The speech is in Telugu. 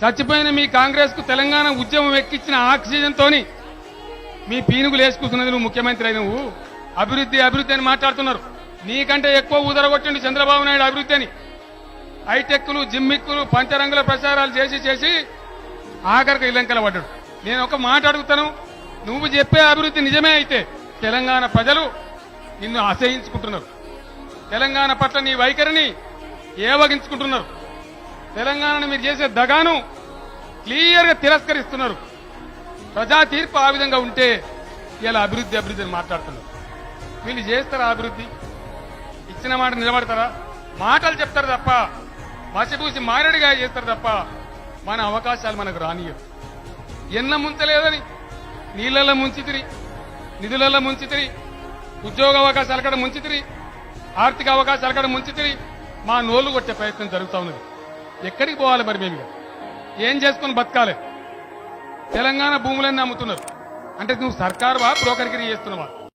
చచ్చిపోయిన మీ కాంగ్రెస్ కు తెలంగాణ ఉద్యమం ఎక్కించిన ఆక్సిజన్ తోని మీ పీనుగులు వేసుకుంటున్నది నువ్వు ముఖ్యమంత్రి అయిన నువ్వు అభివృద్ధి అభివృద్ధి అని మాట్లాడుతున్నారు. నీకంటే ఎక్కువ ఊదరగొట్టిండు చంద్రబాబు నాయుడు అభివృద్ధి అని. హైటెక్లు జిమ్మిక్కులు పంచరంగుల ప్రచారాలు చేసి చేసి ఆఖరికి ఇలంకల పడ్డాడు. నేను ఒక మాట అడుగుతాను, నువ్వు చెప్పే అభివృద్ధి నిజమే అయితే తెలంగాణ ప్రజలు నిన్ను అసహించుకుంటున్నారు. తెలంగాణ పట్ల నీ వైఖరిని ఏవగించుకుంటున్నారు. తెలంగాణను మీరు చేసే దగాను క్లియర్ గా తిరస్కరిస్తున్నారు. ప్రజా తీర్పు ఆ విధంగా ఉంటే ఇలా అభివృద్ధి అభివృద్ధి అని మాట్లాడుతున్నారు. వీళ్ళు చేస్తారా అభివృద్ధి? ఇచ్చిన మాట నిలబడతారా? మాటలు చెప్తారు తప్ప మసిపూసి మారేడుగా చేస్తారు తప్ప మన అవకాశాలు మనకు రానియరు. ఎన్న ముంచలేదని నీళ్లలో ముంచితిరి, నిధులలో ముంచితిరి, ఉద్యోగ అవకాశాల కాడ ముంచితిరి, ఆర్థిక అవకాశాల కాడ ముంచితిరి. మా నోళ్లు కొట్టే ప్రయత్నం జరుగుతూ ఉన్నది. ఎక్కడికి పోవాలి మరి? మేము ఏం చేసుకుని బతకాలి? తెలంగాణ భూములన్నీ అమ్ముతున్నారు అంటే నువ్వు సర్కారువా బ్రోకర్గిరి చేస్తున్నావా?